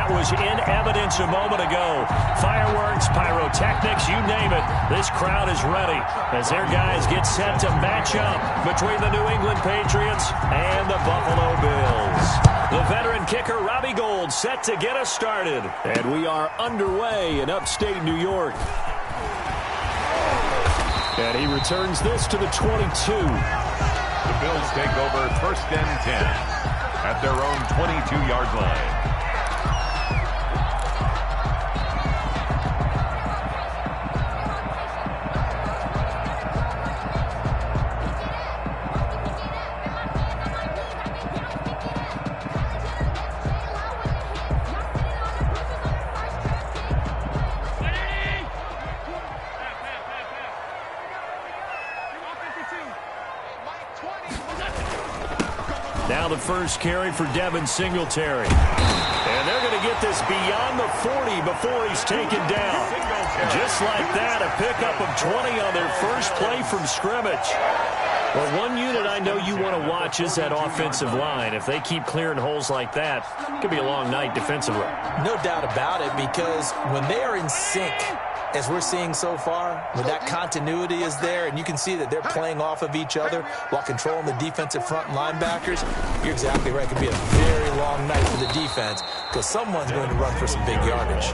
that was in evidence a moment ago. Fireworks, pyrotechnics, you name it. This crowd is ready as their guys get set to match up between the New England Patriots and the Buffalo Bills. The veteran kicker, Robbie Gould, set to get us started. And we are underway in upstate New York. And he returns this to the 22. The Bills take over 1st and 10 at their own 22-yard line. Now the first carry for Devin Singletary. And they're going to get this beyond the 40 before he's taken down. Just like that, a pickup of 20 on their first play from scrimmage. Well, one unit I know you want to watch is that offensive line. If they keep clearing holes like that, it could be a long night defensively. No doubt about it, because when they are in sync, as we're seeing so far, when that continuity is there and you can see that they're playing off of each other while controlling the defensive front linebackers, you're exactly right. It could be a very long night for the defense because someone's going to run for some big yardage.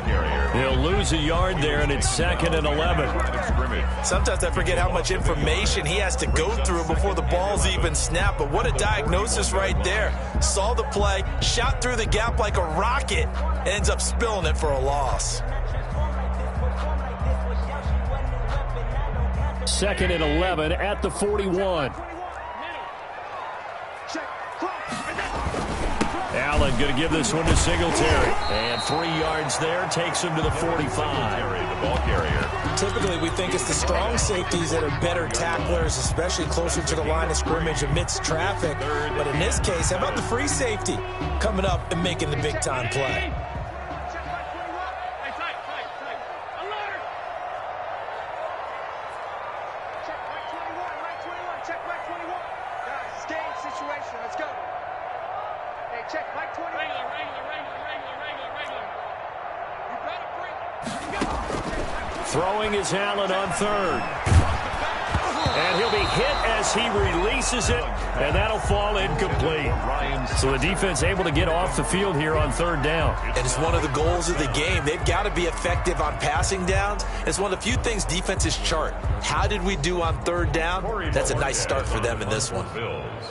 He'll lose a yard there, and it's 2nd and 11. Sometimes I forget how much information he has to go through before the ball's even snapped, but what a diagnosis right there. Saw the play, shot through the gap like a rocket, ends up spilling it for a loss. 2nd and 11 at the 41. Allen going to give this one to Singletary. And 3 yards there, takes him to the 45. The ball carrier. Typically, we think it's the strong safeties that are better tacklers, especially closer to the line of scrimmage amidst traffic. But in this case, how about the free safety coming up and making the big-time play? Throwing is Allen on 3rd. And he'll be hit as he releases it, and that'll fall incomplete. So the defense able to get off the field here on 3rd down. And it's one of the goals of the game. They've got to be effective on passing downs. It's one of the few things defenses chart. How did we do on 3rd down? That's a nice start for them in this one.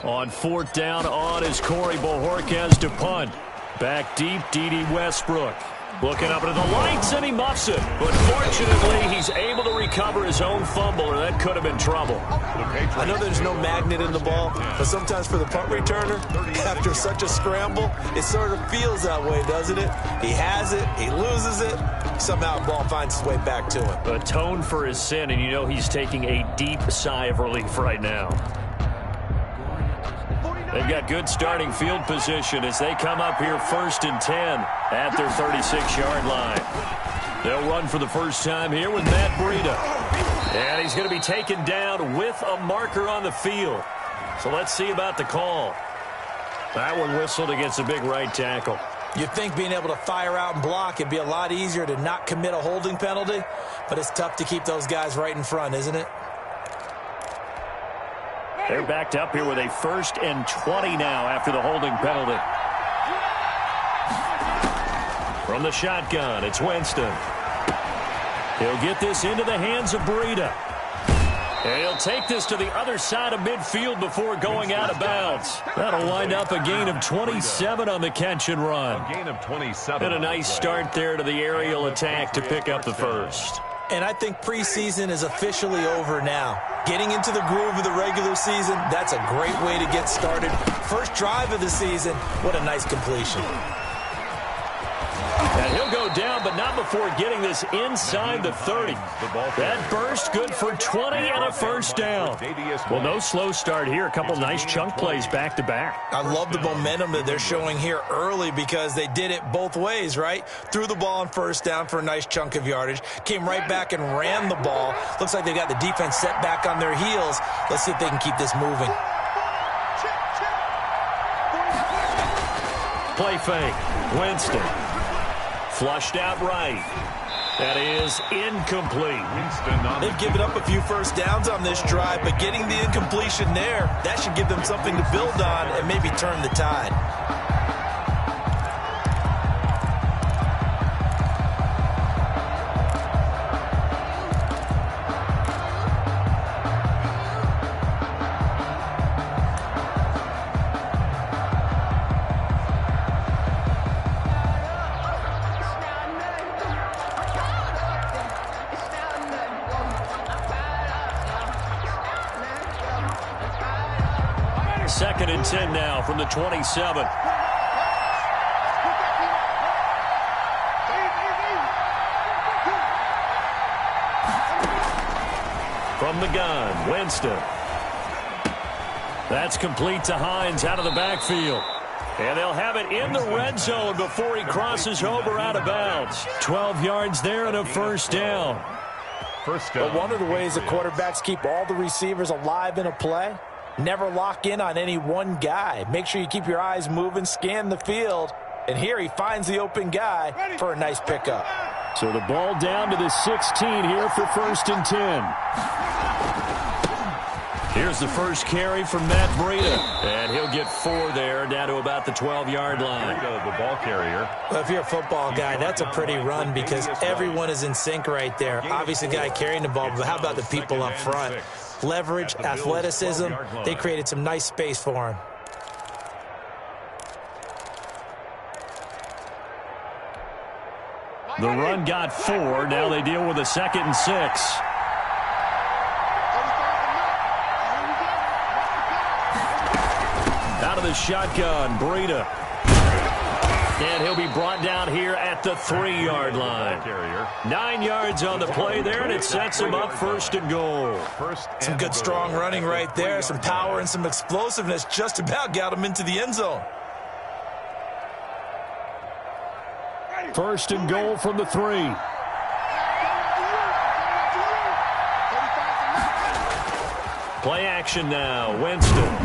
On 4th down, on is Corey Bojorquez to punt. Back deep, D.D. Westbrook. Looking up into the lights, and he muffs it. But fortunately, he's able to recover his own fumble, or that could have been trouble. I know there's no magnet in the ball, but sometimes for the punt returner, after such a scramble, it sort of feels that way, doesn't it? He has it, he loses it, somehow the ball finds its way back to him. Atoned for his sin, and you know he's taking a deep sigh of relief right now. They've got good starting field position as they come up here 1st and 10 at their 36-yard line. They'll run for the first time here with Matt Breida. And he's going to be taken down with a marker on the field. So let's see about the call. That one whistled against a big right tackle. You'd think being able to fire out and block, it'd be a lot easier to not commit a holding penalty, but it's tough to keep those guys right in front, isn't it? They're backed up here with a 1st and 20 now after the holding penalty. From the shotgun, it's Winston. He'll get this into the hands of Breida. And he'll take this to the other side of midfield before going out of bounds. That'll wind up a gain of 27 on the catch and run. A gain of 27. And a nice start there to the aerial attack to pick up the 1st. And I think preseason is officially over now. Getting into the groove of the regular season, that's a great way to get started. First drive of the season, what a nice completion. And he'll go down, but not before getting this inside the 30. That burst good for 20 and a first down. Well, no slow start here. A couple nice chunk plays back-to-back. I love the momentum that they're showing here early because they did it both ways, right? Threw the ball on first down for a nice chunk of yardage. Came right back and ran the ball. Looks like they got the defense set back on their heels. Let's see if they can keep this moving. Play fake. Winston. Flushed out right. That is incomplete. They've given up a few first downs on this drive, but getting the incompletion there, that should give them something to build on and maybe turn the tide. Second and 10 now from the 27. From the gun, Winston. That's complete to Hines out of the backfield. And they'll have it in the red zone before he crosses over out of bounds. 12 yards there and a first down. But one of the ways the quarterbacks keep all the receivers alive in a play, never lock in on any one guy. Make sure you keep your eyes moving, scan the field. And here he finds the open guy for a nice pickup. So the ball down to the 16 here for first and 10. Here's the first carry from Matt Breida. And he'll get 4 there, down to about the 12-yard line. The ball carrier. Well, if you're a football guy, that's a pretty run because everyone is in sync right there. Obviously, the guy carrying the ball, but how about the people up front? Leverage, athleticism, they created some nice space for him. The run got 4. Now they deal with a 2nd and 6. Out of the shotgun, Breida. And he'll be brought down here at the 3-yard line. 9 yards on the play there, and it sets him up first and goal. Some good strong running right there. Some power and some explosiveness just about got him into the end zone. First and goal from the 3. Play action now, Winston.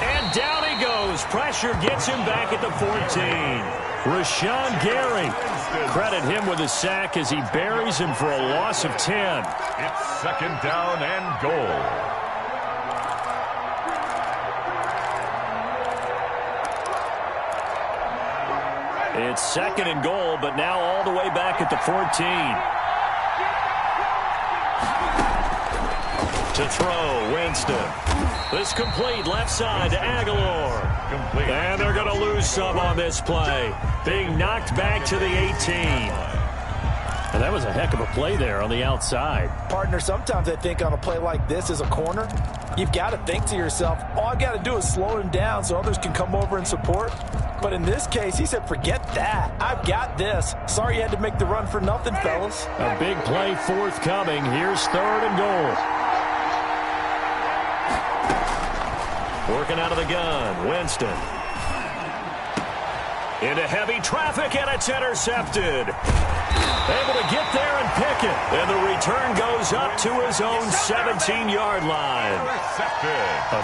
And down he goes. Pressure gets him back at the 14. Rashawn Gary. Credit him with a sack as he buries him for a loss of 10. It's 2nd down and goal. It's 2nd and goal, but now all the way back at the 14. To throw, Winston. This complete left side to Aguilar. Complete. And they're going to lose some on this play. Being knocked back to the 18. And that was a heck of a play there on the outside. Partner, sometimes I think on a play like this as a corner, you've got to think to yourself, all I got to do is slow him down so others can come over and support. But in this case, he said, forget that. I've got this. Sorry you had to make the run for nothing, fellas. A big play forthcoming. Here's 3rd and goal. Working out of the gun, Winston. Into heavy traffic, and it's intercepted. Able to get there and pick it. And the return goes up to his own 17-yard line.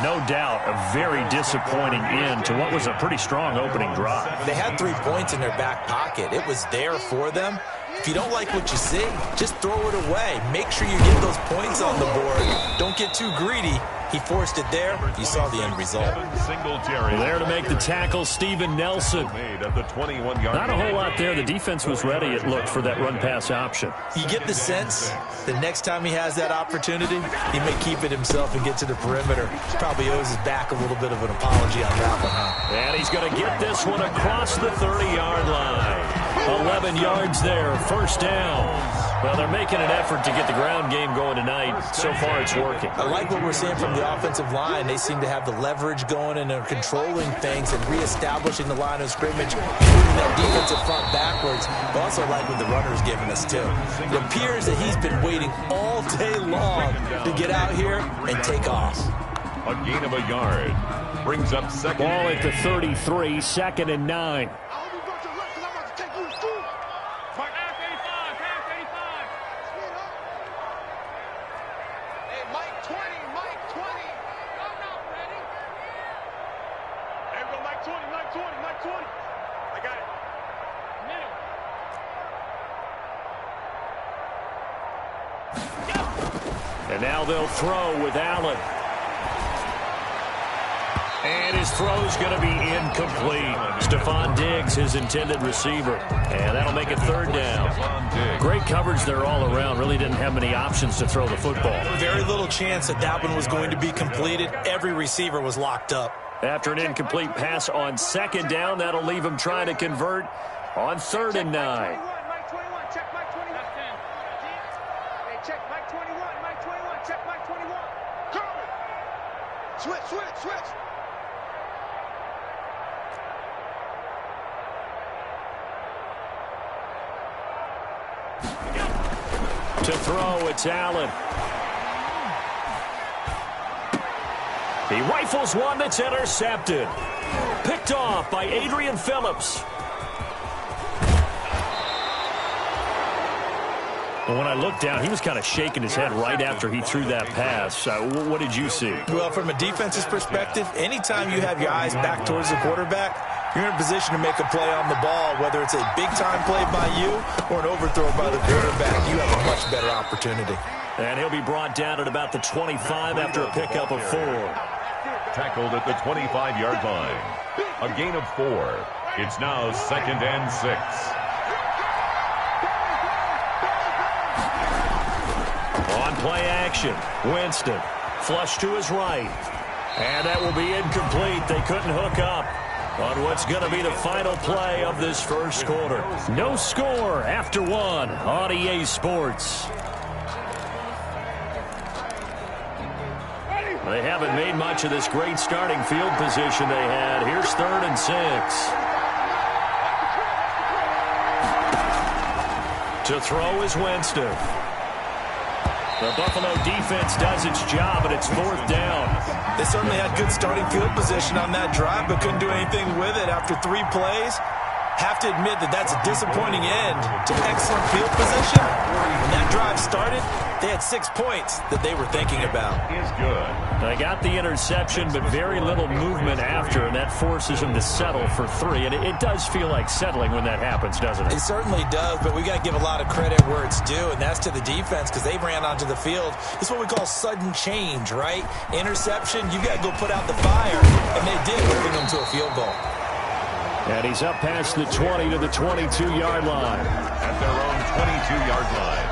No doubt, a very disappointing end to what was a pretty strong opening drive. They had 3 points in their back pocket. It was there for them. If you don't like what you see, just throw it away. Make sure you get those points on the board. Don't get too greedy. He forced it there. You saw the end result. There to make the tackle, Steven Nelson. Not a whole lot there. The defense was ready, it looked, for that run-pass option. You get the sense the next time he has that opportunity, he may keep it himself and get to the perimeter. Probably owes his back a little bit of an apology on that one, huh? And he's going to get this one across the 30-yard line. 11 yards there, first down. Well, they're making an effort to get the ground game going tonight. So far, it's working. I like what we're seeing from the offensive line. They seem to have the leverage going and are controlling things and reestablishing the line of scrimmage, moving that defensive front backwards. But also like what the runner's giving us, too. It appears that he's been waiting all day long to get out here and take off. A gain of a yard. Brings up second. Ball at the 33, 2nd and 9. And now they'll throw with Allen. And his throw's going to be incomplete. Stephon Diggs, his intended receiver. And that'll make it third down. Great coverage there all around. Really didn't have many options to throw the football. Very little chance that one was going to be completed. Every receiver was locked up. After an incomplete pass on second down, that'll leave him trying to convert on 3rd and 9. Switch. To throw, it's Allen. He rifles one that's intercepted. Picked off by Adrian Phillips. And when I looked down, he was kind of shaking his head right after he threw that pass. What did you see? Well, from a defense's perspective, anytime you have your eyes back towards the quarterback, you're in a position to make a play on the ball, whether it's a big-time play by you or an overthrow by the quarterback. You have a much better opportunity. And he'll be brought down at about the 25 after a pickup of 4. Tackled at the 25-yard line. A gain of 4. It's now 2nd and 6. On play action, Winston. Flush to his right. And that will be incomplete. They couldn't hook up on what's going to be the final play of this first quarter. No score after 1 on EA Sports. They haven't made much of this great starting field position they had. Here's 3rd and 6. To throw is Winston. The Buffalo defense does its job, and it's 4th down. They certainly had good starting field position on that drive, but couldn't do anything with it after 3 plays. Have to admit that that's a disappointing end to excellent field position. When that drive started, they had 6 points that they were thinking about. Is good. They got the interception, but very little movement after, and that forces them to settle for 3. And it does feel like settling when that happens, doesn't it? It certainly does, but we got to give a lot of credit where it's due, and that's to the defense because they ran onto the field. It's what we call sudden change, right? Interception, you got to go put out the fire, and they did, moving them to a field goal. And he's up past the 20 to the 22-yard line. At their own 22-yard line.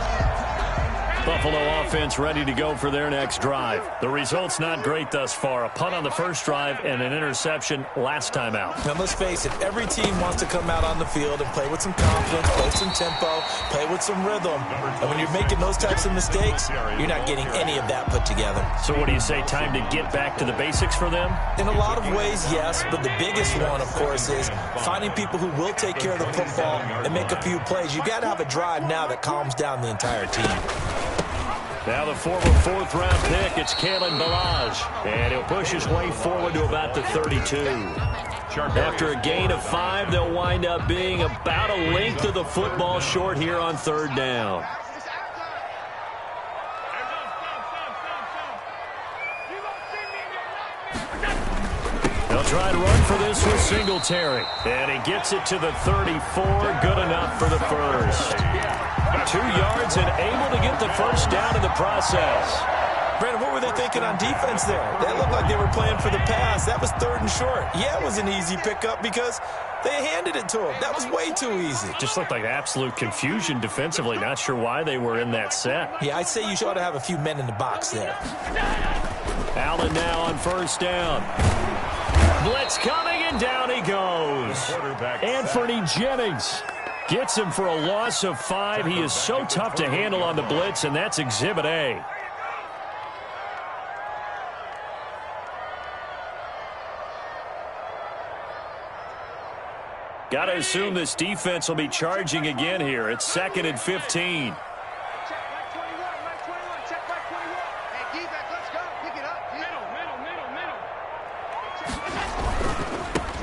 Buffalo offense ready to go for their next drive. The result's not great thus far. A punt on the first drive and an interception last time out. Now, let's face it, every team wants to come out on the field and play with some confidence, play some tempo, play with some rhythm. And when you're making those types of mistakes, you're not getting any of that put together. So what do you say, time to get back to the basics for them? In a lot of ways, yes, but the biggest one, of course, is finding people who will take care of the football and make a few plays. You've got to have a drive now that calms down the entire team. Now the former 4th-round pick, it's Kalen Ballage. And he'll push his way forward to about the 32. After a gain of 5, they'll wind up being about a length of the football short here on 3rd down. They'll try to run for this with Singletary. And he gets it to the 34. Good enough for the first. 2 yards and able to get the first down in the process. Brandon, what were they thinking on defense there? That looked like they were playing for the pass. That was 3rd and short. Yeah, it was an easy pickup because they handed it to him. That was way too easy. Just looked like absolute confusion defensively. Not sure why they were in that set. Yeah, I'd say you ought to have a few men in the box there. Allen now on 1st down. Blitz coming, and down he goes. Anthony Jennings gets him for a loss of 5. He is so tough to handle on the blitz, and that's Exhibit A. Got to assume this defense will be charging again here. It's 2nd and 15.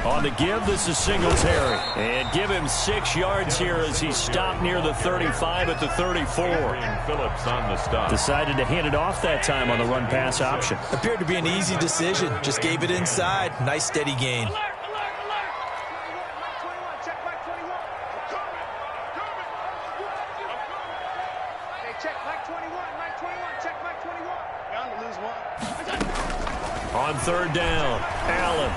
On the give, this is Singletary. And give him 6 yards here as he stopped near the 35 at the 34. Phillips on the stop. Decided to hand it off that time on the run-pass option. Appeared to be an easy decision. Just gave it inside. Nice, steady gain. check Mike 21, Mike 21, check Mike 21. Young to lose one. On third down, Allen.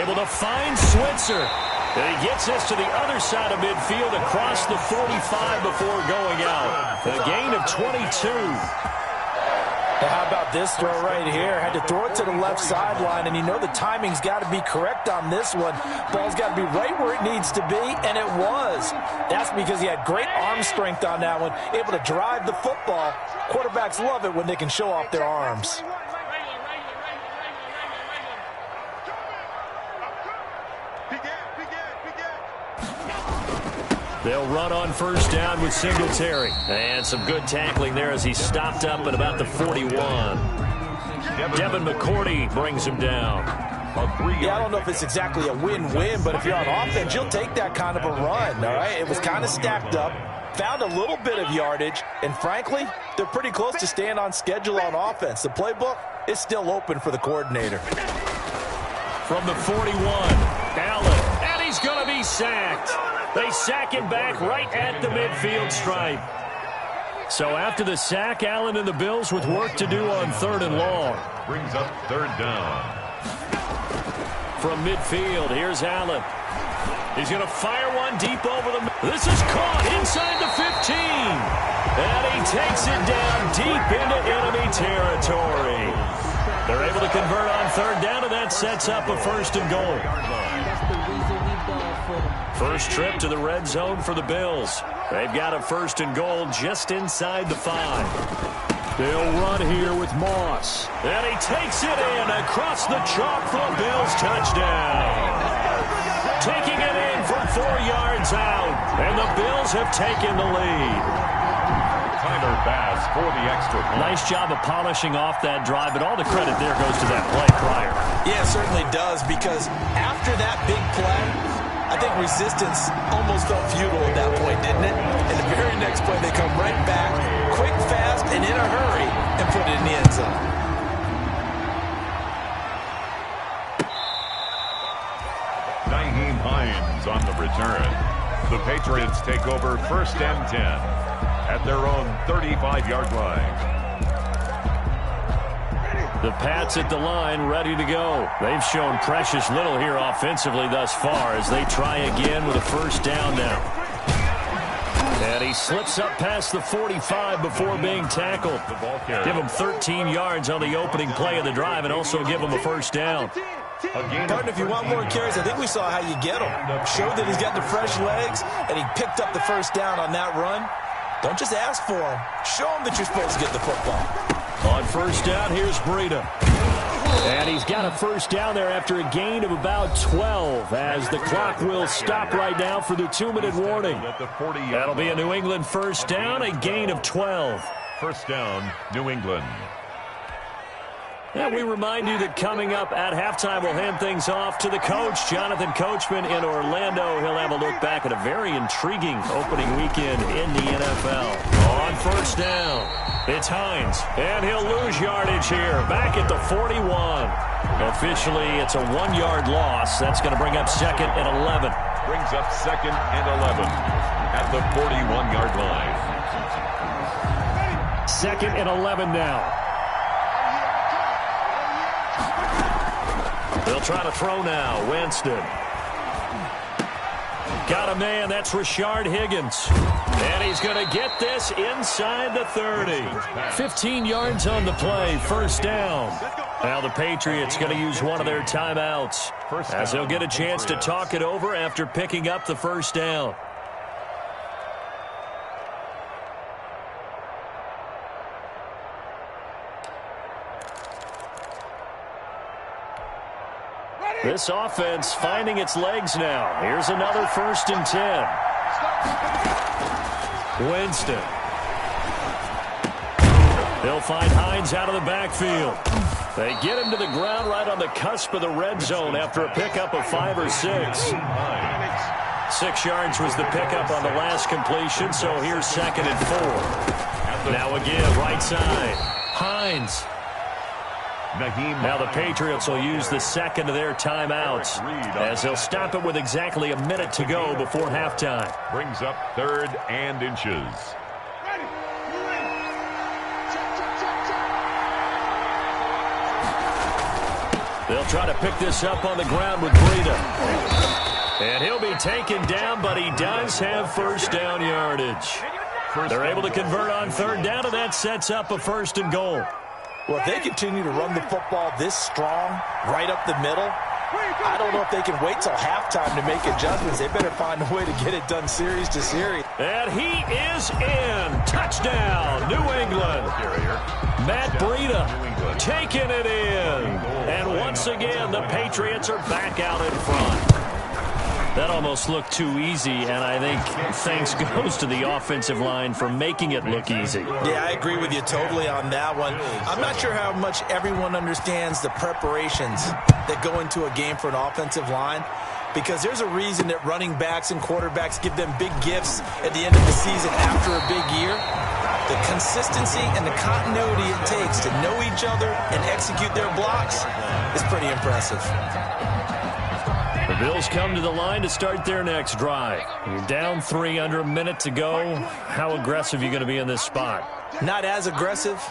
Able to find Switzer. And he gets this to the other side of midfield across the 45 before going out. A gain of 22. How about this throw right here? Had to throw it to the left sideline, and you know the timing's got to be correct on this one. Ball's got to be right where it needs to be, and it was. That's because he had great arm strength on that one, able to drive the football. Quarterbacks love it when they can show off their arms. They'll run on first down with Singletary. And some good tackling there as he stopped up at about the 41. Devin McCourty brings him down. Yeah, I don't know if it's exactly a win-win, but if you're on offense, you'll take that kind of a run, all right? It was kind of stacked up, found a little bit of yardage, and frankly, they're pretty close to staying on schedule on offense. The playbook is still open for the coordinator. From the 41, Allen, and he's going to be sacked. They sack him back right at the midfield stripe. So after the sack, Allen and the Bills with work to do on third and long. Brings up third down. From midfield, here's Allen. He's going to fire one deep over the... This is caught inside the 15. And he takes it down deep into enemy territory. They're able to convert on third down, and that sets up a first and goal. First trip to the red zone for the Bills. They've got a first and goal just inside the 5. They'll run here with Moss. And he takes it in across the chalk for a Bills touchdown. Taking it in from 4 yards out. And the Bills have taken the lead. Tyler Bass for the extra point. Nice job of polishing off that drive, but all the credit there goes to that play prior. Yeah, it certainly does, because after that big play, I think resistance almost felt futile at that point, didn't it? And the very next play, they come right back, quick, fast, and in a hurry, and put it in the end zone. Nyheim Hines on the return. The Patriots take over first and 10 at their own 35-yard line. The Pats at the line, ready to go. They've shown precious little here offensively thus far as they try again with a first down now. And he slips up past the 45 before being tackled. Give him 13 yards on the opening play of the drive and also give him a first down. Partner, if you want more carries, I think we saw how you get him. Showed that he's got the fresh legs, and he picked up the first down on that run. Don't just ask for him. Show him that you're supposed to get the football. On first down, here's Breida. And he's got a first down there after a gain of about 12 as the clock will stop right now for the 2-minute warning. That'll be a New England first down, a gain of 12. First down, New England. And we remind you that coming up at halftime, we'll hand things off to the coach, Jonathan Coachman in Orlando. He'll have a look back at a very intriguing opening weekend in the NFL. On first down, it's Hines, and he'll lose yardage here, back at the 41. Officially, it's a 1-yard loss. That's going to bring up second and 11. Brings up second and 11 at the 41-yard line. Second and 11 now. They'll try to throw now. Winston. Got a man. That's Rashard Higgins. And he's going to get this inside the 30. 15 yards on the play. First down. Now the Patriots going to use one of their timeouts as they'll get a chance to talk it over after picking up the first down. This offense finding its legs now. Here's another first and 10. Winston. They'll find Hines out of the backfield. They get him to the ground right on the cusp of the red zone after a pickup of 5 or 6. 6 yards was the pickup on the last completion, so here's second and 4. Now again, right side. Hines. Now the Patriots will use the second of their timeouts as they'll stop it with exactly a minute to go before halftime. Brings up third and inches. They'll try to pick this up on the ground with Breida. And he'll be taken down, but he does have first down yardage. They're able to convert on third down, and that sets up a 1st and goal. Well, if they continue to run the football this strong, right up the middle, I don't know if they can wait till halftime to make adjustments. They better find a way to get it done series to series. And he is in. Touchdown, New England. Matt Breida taking it in. And once again, the Patriots are back out in front. That almost looked too easy, and I think thanks goes to the offensive line for making it look easy. Yeah, I agree with you totally on that one. I'm not sure how much everyone understands the preparations that go into a game for an offensive line, because there's a reason that running backs and quarterbacks give them big gifts at the end of the season after a big year. The consistency and the continuity it takes to know each other and execute their blocks is pretty impressive. The Bills come to the line to start their next drive. You're down 3 under a minute to go. How aggressive are you going to be in this spot? Not as aggressive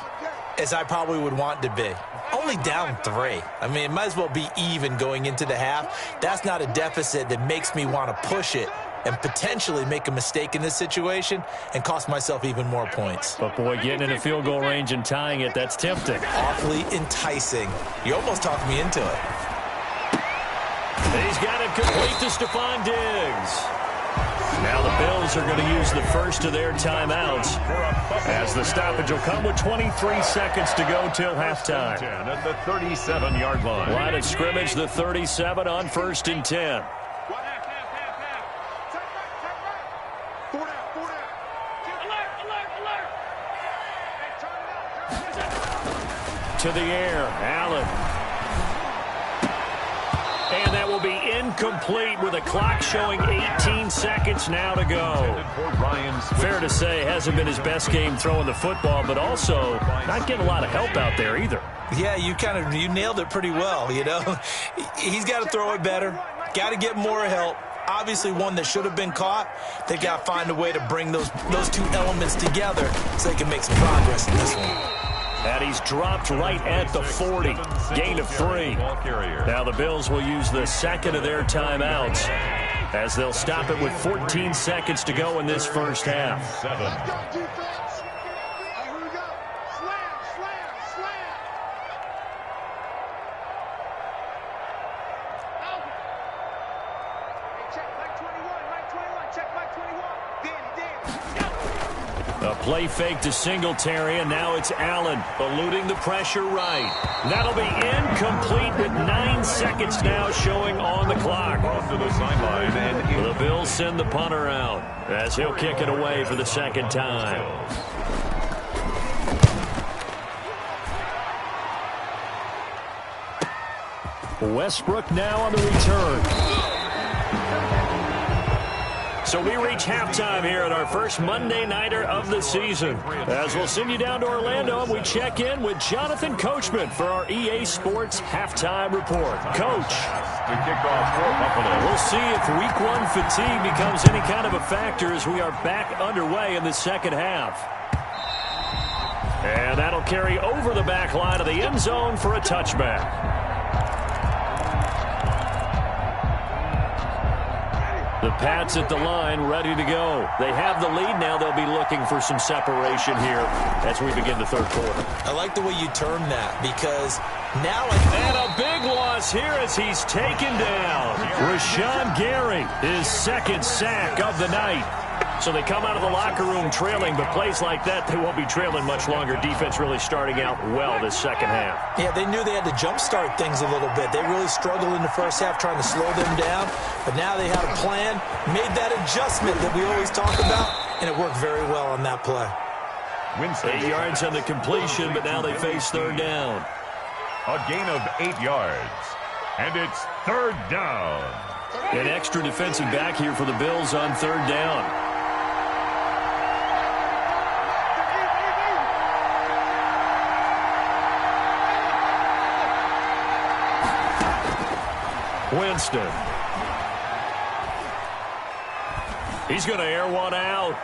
as I probably would want to be. Only down 3. I mean, it might as well be even going into the half. That's not a deficit that makes me want to push it and potentially make a mistake in this situation and cost myself even more points. But, boy, getting in a field goal range and tying it, that's tempting. Awfully enticing. You almost talked me into it. He's got it complete to Stephon Diggs. Now the Bills are going to use the first of their timeouts as the stoppage will come with 23 seconds to go till halftime. At the 37-yard line. Line of scrimmage, the 37 on 1st and 10. To the air, Allen. And that will be incomplete with a clock showing 18 seconds now to go. Fair to say, hasn't been his best game throwing the football, but also not getting a lot of help out there either. Yeah, you nailed it pretty well, you know. He's got to throw it better, got to get more help. Obviously one that should have been caught. They got to find a way to bring those two elements together so they can make some progress in this one. And he's dropped right at the 40. Gain of 3. Now the Bills will use the second of their timeouts as they'll stop it with 14 seconds to go in this first half. A play fake to Singletary, and now it's Allen eluding the pressure right. That'll be incomplete with 9 seconds now showing on the clock. Off to the sideline, and the Bills send the punter out as he'll kick it away for the second time. Westbrook now on the return. So we reach halftime here at our first Monday Nighter of the season. As we'll send you down to Orlando, and we check in with Jonathan Coachman for our EA Sports Halftime Report. Coach. to kick off for Buffalo. We'll see if Week 1 fatigue becomes any kind of a factor as we are back underway in the second half. And that'll carry over the back line of the end zone for a touchback. The Pats at the line, ready to go. They have the lead now. They'll be looking for some separation here as we begin the third quarter. I like the way you term that because now... And a big loss here as he's taken down. Rashawn Gary, his second sack of the night. So they come out of the locker room trailing, but plays like that, they won't be trailing much longer. Defense really starting out well this second half. Yeah, they knew they had to jumpstart things a little bit. They really struggled in the first half trying to slow them down, but now they had a plan, made that adjustment that we always talk about, and it worked very well on that play. 8 yards on the completion, but now they face third down. A gain of 8 yards, and it's third down. An extra defensive back here for the Bills on third down. Winston. He's going to air one out.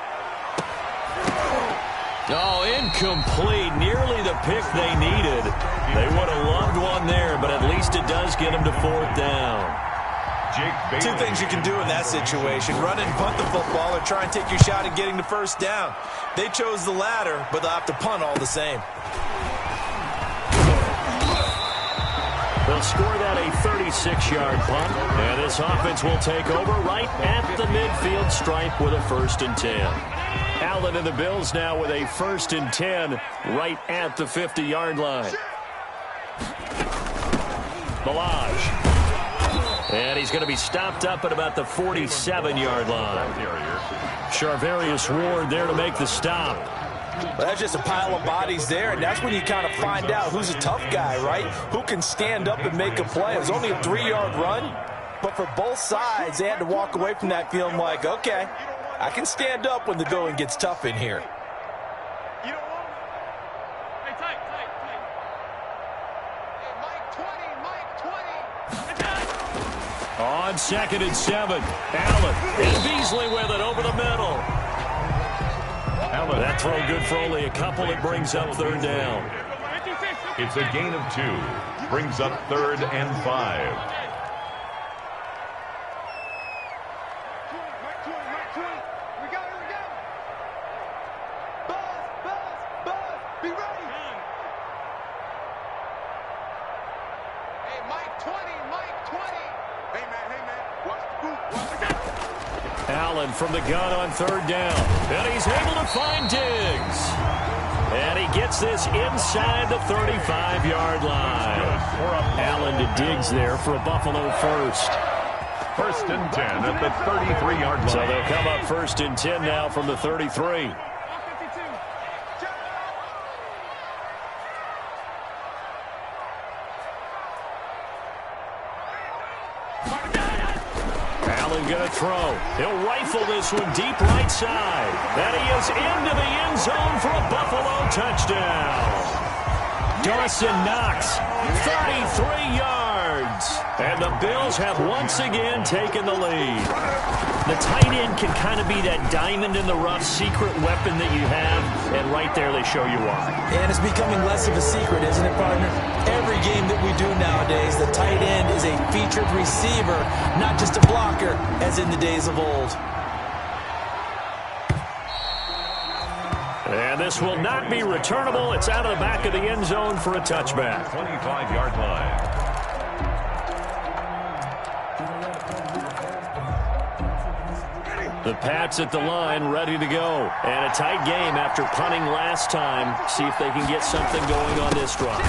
Oh, incomplete. Nearly the pick they needed. They would have loved one there, but at least it does get them to 4th down. Two things you can do in that situation: run and punt the football, or try and take your shot at getting the first down. They chose the latter, but they'll have to punt all the same. They'll score that a 36-yard punt, and this offense will take over right at the midfield stripe with a 1st and 10. Allen and the Bills now with a 1st and 10 right at the 50-yard line. Milage. And he's going to be stopped up at about the 47-yard line. Charvarius Ward there to make the stop. But that's just a pile of bodies there, and that's when you kind of find out who's a tough guy, right? Who can stand up and make a play. It was only a 3-yard run, but for both sides, they had to walk away from that feeling like, okay, I can stand up when the going gets tough in here. On 2nd and 7, Allen and Beasley with it over the middle. That throw good for only a couple. It brings up 3rd down. It's a gain of 2. Brings up 3rd and 5. Be ready. Hey, Mike 20, Mike 20. Hey, man, watch the group. Allen from the gun on 3rd down. And he's able to find Diggs. And he gets this inside the 35-yard line. Allen to Diggs there for a Buffalo 1st. 1st and 10 at the 33-yard line. So they'll come up 1st and 10 now from the 33. Going to throw. He'll rifle this one deep right side. And he is into the end zone for a Buffalo touchdown. Dawson Knox, 33 yards. And the Bills have once again taken the lead. The tight end can kind of be that diamond in the rough secret weapon that you have. And right there they show you why. And it's becoming less of a secret, isn't it, partner? Every game that we do nowadays, the tight end is a featured receiver, not just a blocker, as in the days of old. And this will not be returnable. It's out of the back of the end zone for a touchback. 25-yard line. The Pats at the line, ready to go. And a tight game after punting last time. See if they can get something going on this drive.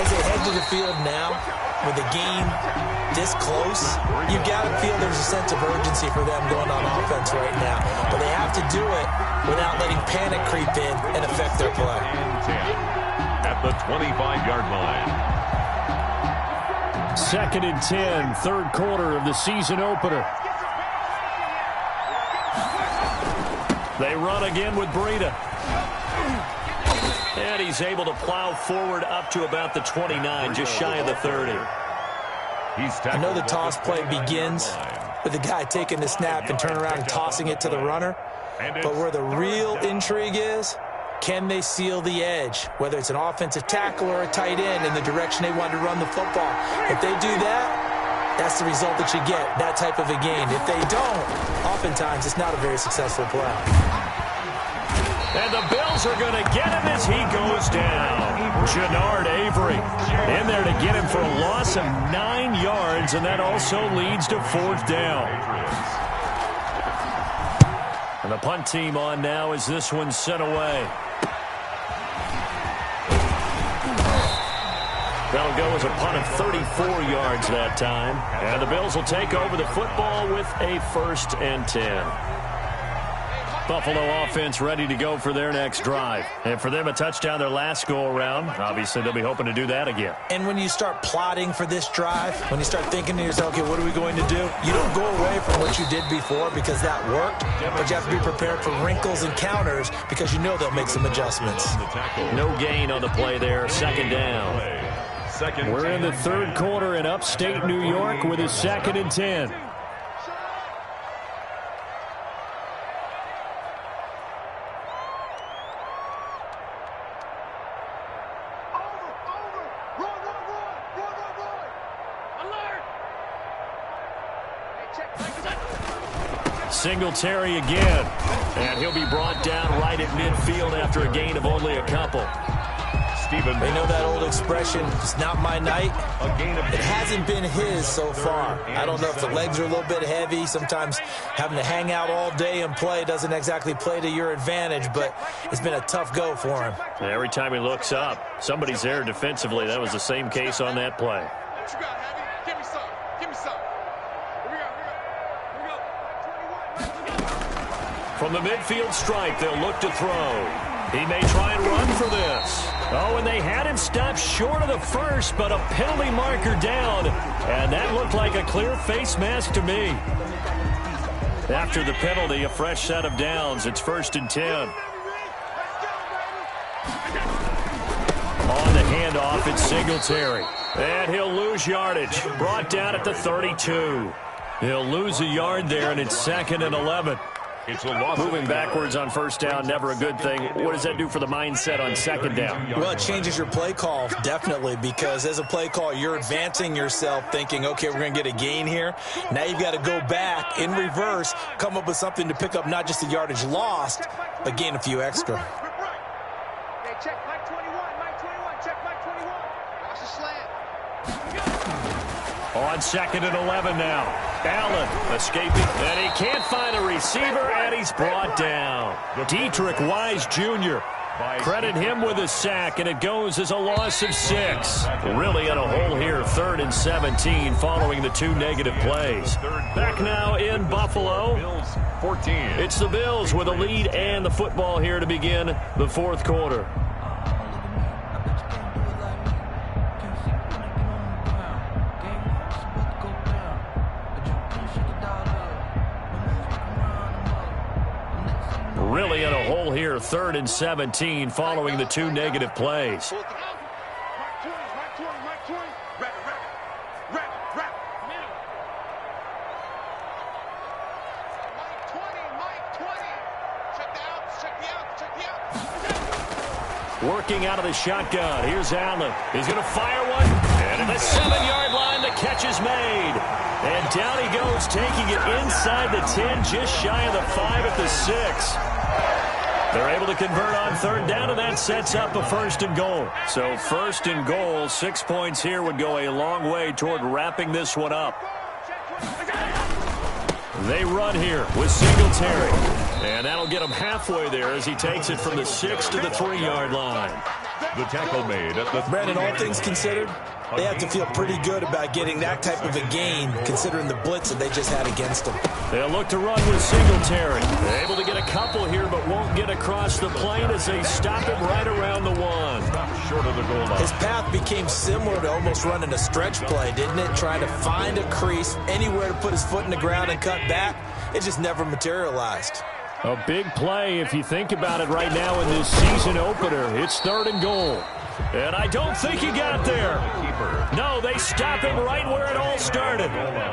As they head to the field now, with the game this close, you've got to feel there's a sense of urgency for them going on offense right now. But they have to do it without letting panic creep in and affect their play. At the 25-yard line. 2nd and 10, 3rd quarter of the season opener. They run again with Breida. And he's able to plow forward up to about the 29, just shy of the 30. I know the toss play begins with the guy taking the snap and turning around and tossing it to the runner. But where the real intrigue is, can they seal the edge, whether it's an offensive tackle or a tight end, in the direction they want to run the football? If they do that, that's the result that you get, that type of a game. If they don't, oftentimes it's not a very successful play. And the Bills are going to get him as he goes down. Jannard Avery in there to get him for a loss of 9 yards, and that also leads to 4th down. And the punt team on now as this one's sent away. That'll go as a punt of 34 yards that time. And the Bills will take over the football with a 1st and 10. Buffalo offense ready to go for their next drive. And for them, a touchdown their last go-around. Obviously, they'll be hoping to do that again. And when you start plotting for this drive, when you start thinking to yourself, okay, what are we going to do? You don't go away from what you did before because that worked, but you have to be prepared for wrinkles and counters because you know they'll make some adjustments. No gain on the play there, 2nd down. We're in the 3rd quarter in upstate New York with a 2nd and 10. Singletary again. And he'll be brought down right at midfield after a gain of only a couple. They know that old expression, it's not my night. It hasn't been his so far. I don't know if the legs are a little bit heavy. Sometimes having to hang out all day and play doesn't exactly play to your advantage, but it's been a tough go for him. Every time he looks up, somebody's there defensively. That was the same case on that play. What you got, Heavy? Give me some. Give me some. Here we go. From the midfield stripe, they'll look to throw. He may try and run for this. Oh, and they had him stopped short of the first, but a penalty marker down. And that looked like a clear face mask to me. After the penalty, a fresh set of downs. It's 1st and 10. On the handoff, it's Singletary. And he'll lose yardage. Brought down at the 32. He'll lose a yard there, and it's 2nd and 11. It's a loss. Moving backwards on 1st down, never a good thing. What does that do for the mindset on 2nd down? Well, it changes your play call, definitely, because as a play call, you're advancing yourself thinking, okay, we're going to get a gain here. Now you've got to go back in reverse, come up with something to pick up not just the yardage lost, but gain a few extra. Hey, check Mike 21. Mike 21. Check Mike 21. Watch the slant. On 2nd and 11 now. Allen escaping, and he can't find a receiver, and he's brought down. Dietrich Wise Jr. Credit him with a sack, and it goes as a loss of 6. Really in a hole here, 3rd and 17, following the 2 negative plays. Back now in Buffalo. Bills 14. It's the Bills with a lead and the football here to begin the 4th quarter. Really in a hole here, 3rd and 17, following the 2 negative plays. Mike 20. Mike 20. Mike 20. Wrap. Middle. Mike 20. Check the out. Working out of the shotgun. Here's Allen. He's going to fire one. And at the 7-yard line, the catch is made. And down he goes, taking it inside the 10, just shy of the 5 at the 6. They're able to convert on 3rd down, and that sets up a 1st and goal. So 1st and goal, 6 points here would go a long way toward wrapping this one up. They run here with Singletary. And that'll get him halfway there as he takes it from the 6 to the 3-yard line. The tackle made at the Brandon, all things considered, they have to feel pretty good about getting that type of a gain, considering the blitz that they just had against them. They'll look to run with Singletary. They're able to get a couple here, but won't get across the plane as they stop him right around the 1. short of the goal line. His path became similar to almost running a stretch play, didn't it? Trying to find a crease, anywhere to put his foot in the ground and cut back. It just never materialized. A big play if you think about it right now in this season opener. It's 3rd and goal. And I don't think he got there. No, they stop him right where it all started.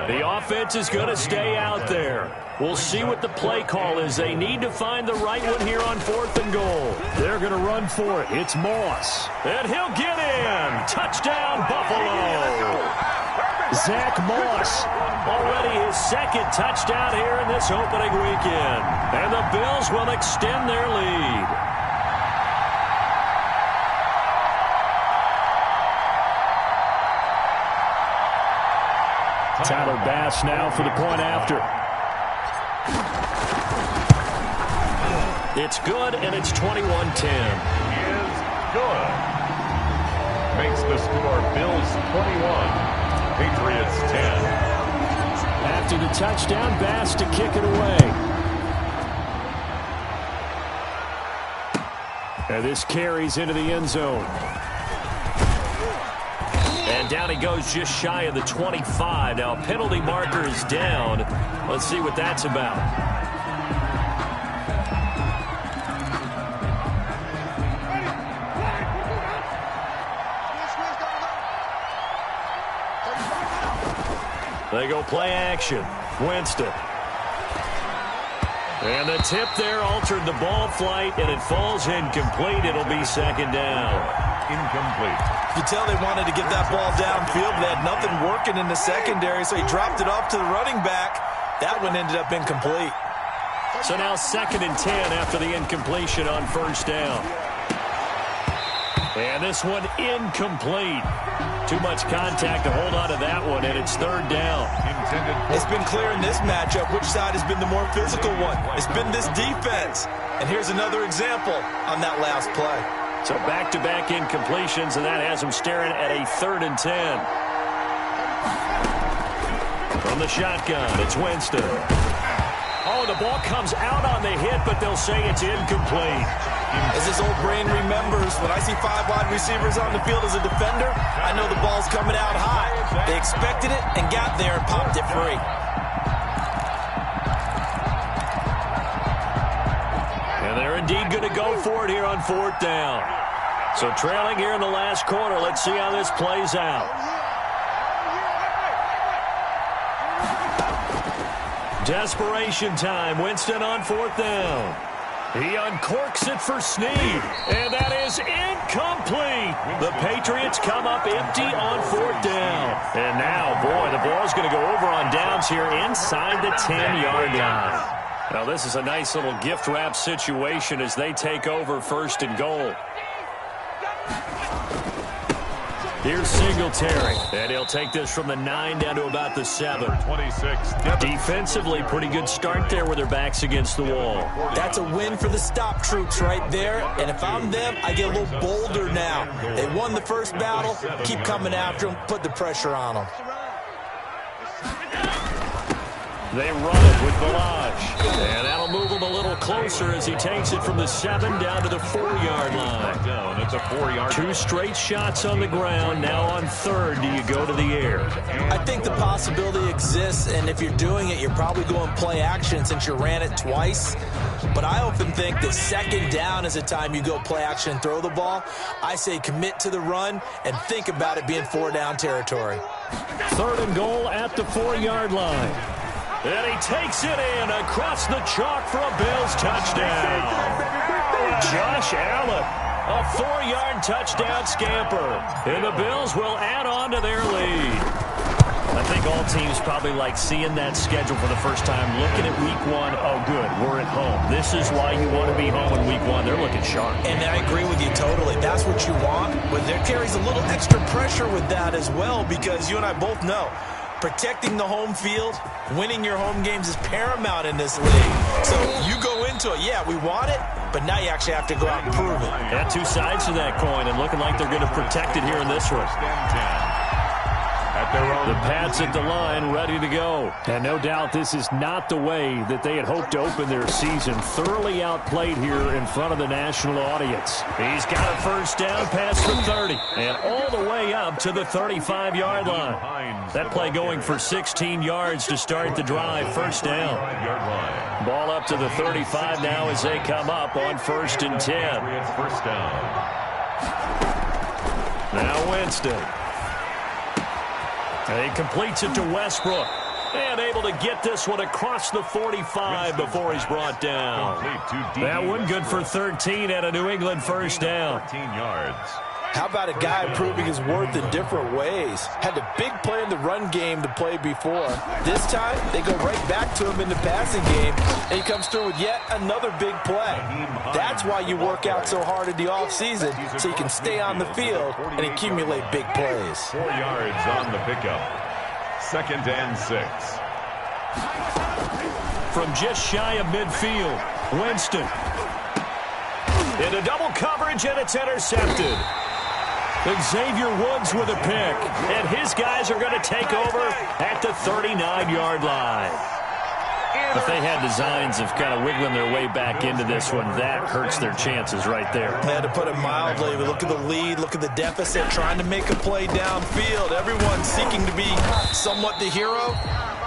The offense is going to stay out there. We'll see what the play call is. They need to find the right one here on 4th and goal. They're going to run for it. It's Moss. And he'll get in. Touchdown, Buffalo. Zach Moss, already his 2nd touchdown here in this opening weekend. And the Bills will extend their lead. Tyler Bass now for the point after. It's good, and it's 21-10. Is good. Makes the score Bills 21. Patriots 10. After the touchdown, Bass to kick it away. And this carries into the end zone. And down he goes just shy of the 25. Now a penalty marker is down. Let's see what that's about. They go play action. Winston. And the tip there altered the ball flight, and it falls incomplete. It'll be 2nd down. Incomplete. You tell they wanted to get that ball downfield. They had nothing working in the secondary, so he dropped it off to the running back. That one ended up incomplete. So now 2nd and 10 after the incompletion on first down. And this one incomplete. Too much contact to hold on to that one, and it's 3rd down. It's been clear in this matchup which side has been the more physical one. It's been this defense. And here's another example on that last play. So back-to-back incompletions, and that has them staring at a 3rd and 10. From the shotgun, it's Winston. Oh, the ball comes out on the hit, but they'll say it's incomplete. As this old brain remembers, when I see 5 wide receivers on the field as a defender, I know the ball's coming out high. They expected it and got there and popped it free. And they're indeed going to go for it here on 4th down. So trailing here in the last quarter. Let's see how this plays out. Desperation time. Winston on 4th down. He uncorks it for Snead, and that is incomplete. The Patriots come up empty on 4th down. And now, boy, the ball's going to go over on downs here inside the 10-yard line. Now, this is a nice little gift wrap situation as they take over 1st and goal. Here's Singletary, and he'll take this from the 9 down to about the 7. 26. Defensively, pretty good start there with their backs against the wall. That's a win for the stop troops right there. And if I'm them, I get a little bolder now. They won the first battle. Keep coming after them. Put the pressure on them. They run it with Balaj. And that'll move him a little closer as he takes it from the 7 down to the 4-yard line. Down. It's a 4-yard. 2 straight shots on the ground. Now on 3rd, do you go to the air? I think the possibility exists, and if you're doing it, you're probably going play action since you ran it twice. But I often think that 2nd down is the time you go play action and throw the ball. I say commit to the run and think about it being 4-down territory. 3rd and goal at the 4-yard line. And he takes it in across the chalk for a Bills touchdown. Josh Allen, a 4-yard touchdown scamper. And the Bills will add on to their lead. I think all teams probably like seeing that schedule for the first time, looking at week 1. Oh, good, we're at home. This is why you want to be home in week 1. They're looking sharp. And I agree with you totally. That's what you want. But there carries a little extra pressure with that as well, because you and I both know protecting the home field, winning your home games is paramount in this league. So you go into it, yeah, we want it, but now you actually have to go out and prove it. Yeah, 2 sides to that coin, and looking like they're going to protect it here in this one. The Pats at the line, ready to go. And no doubt this is not the way that they had hoped to open their season. Thoroughly outplayed here in front of the national audience. He's got a 1st down pass for 30. And all the way up to the 35-yard line. That play going for 16 yards to start the drive. 1st down. Ball up to the 35 now as they come up on 1st and 10. First down. Now Winston. He completes it to Westbrook. And able to get this one across the 45 before he's brought down. That one good for 13 at a New England 1st down. 13 yards. How about a guy proving his worth in different ways? Had a big play in the run game to play before. This time, they go right back to him in the passing game, and he comes through with yet another big play. That's why you work out so hard in the offseason, so you can stay on the field and accumulate big plays. 4 yards on the pickup. 2nd and 6. From just shy of midfield, Winston. Into double coverage, and it's intercepted. Xavier Woods with a pick, and his guys are going to take over at the 39-yard line. If they had designs of kind of wiggling their way back into this one, that hurts their chances right there. They had to put it mildly. Look at the lead, look at the deficit, trying to make a play downfield. Everyone seeking to be somewhat the hero.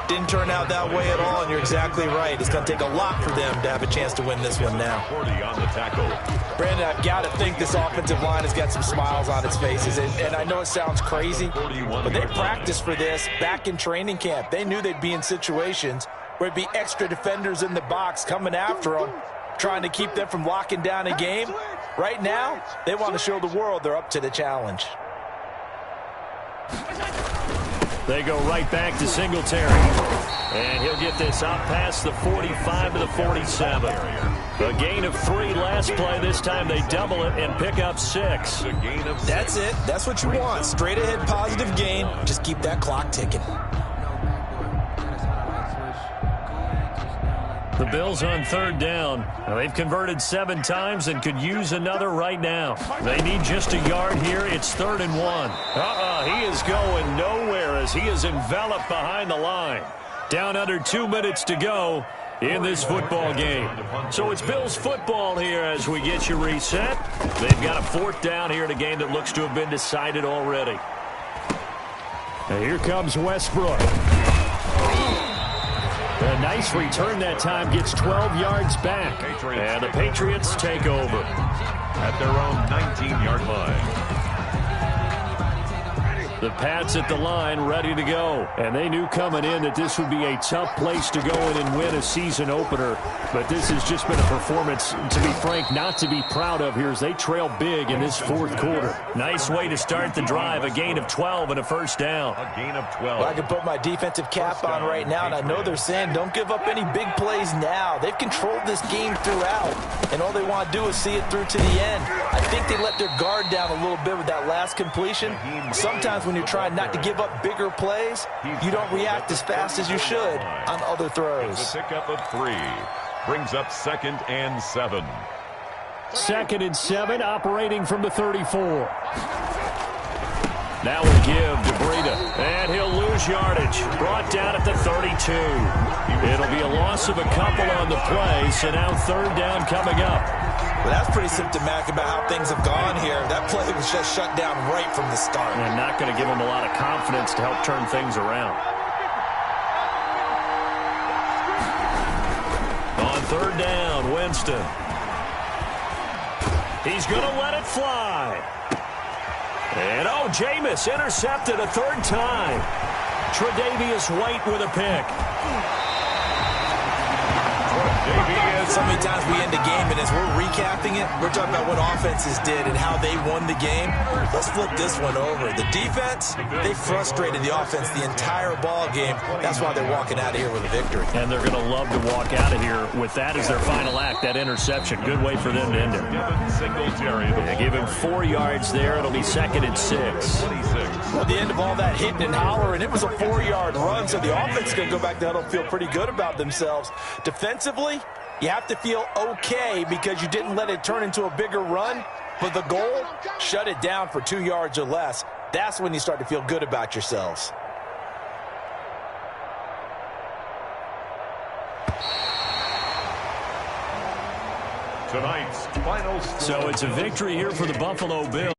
Didn't turn out that way at all, and you're exactly right. It's going to take a lot for them to have a chance to win this one now. 40 on the tackle. Brandon, I've got to think this offensive line has got some smiles on its faces, and I know it sounds crazy, but they practiced for this back in training camp. They knew they'd be in situations where it'd be extra defenders in the box coming after them, trying to keep them from locking down a game. Right now, they want to show the world they're up to the challenge. They go right back to Singletary. And he'll get this up past the 45 to the 47. A gain of 3 last play. This time they double it and pick up 6. That's it. That's what you want. Straight ahead positive gain. Just keep that clock ticking. The Bills on 3rd down. Now, they've converted 7 times and could use another right now. They need just a yard here. It's 3rd and 1. He is going nowhere as he is enveloped behind the line. Down under 2 minutes to go in this football game. So it's Bills football here as we get you reset. They've got a 4th down here in a game that looks to have been decided already. Now here comes Westbrook. A nice return that time, gets 12 yards back. And the Patriots take over at their own 19-yard line. The Pats at the line, ready to go. And they knew coming in that this would be a tough place to go in and win a season opener. But this has just been a performance, to be frank, not to be proud of here as they trail big in this 4th quarter. Nice way to start the drive, a gain of 12 and a 1st down. A gain of 12. Well, I can put my defensive cap on right now, and I know they're saying don't give up any big plays now. They've controlled this game throughout, and all they want to do is see it through to the end. I think they let their guard down a little bit with that last completion. Sometimes when you're trying not to give up bigger plays, you don't react as fast as you should on other throws. A pickup of 3. Brings up 2nd and 7. 2nd and 7, operating from the 34. Now we'll give DeBreda, and he'll lose yardage. Brought down at the 32. It'll be a loss of a couple on the play, so now 3rd down coming up. Well, that's pretty symptomatic about how things have gone here. That play was just shut down right from the start. And not going to give them a lot of confidence to help turn things around. On 3rd down, Winston. He's going to let it fly. And, Jameis intercepted a 3rd time. Tre'Davious White with a pick. So many times we end the game, and as we're recapping it, we're talking about what offenses did and how they won the game. Let's flip this one over. The defense, they frustrated the offense the entire ball game. That's why they're walking out of here with a victory. And they're going to love to walk out of here with that as their final act, that interception. Good way for them to end it. They give him 4 yards there. It'll be 2nd and 6. Well, at the end of all that hitting and hollering, it was a 4-yard run, so the offense is going to go back to huddle and feel pretty good about themselves. Defensively, you have to feel okay because you didn't let it turn into a bigger run, but the goal, shut it down for 2 yards or less. That's when you start to feel good about yourselves. Tonight's final score. So it's a victory here for the Buffalo Bills.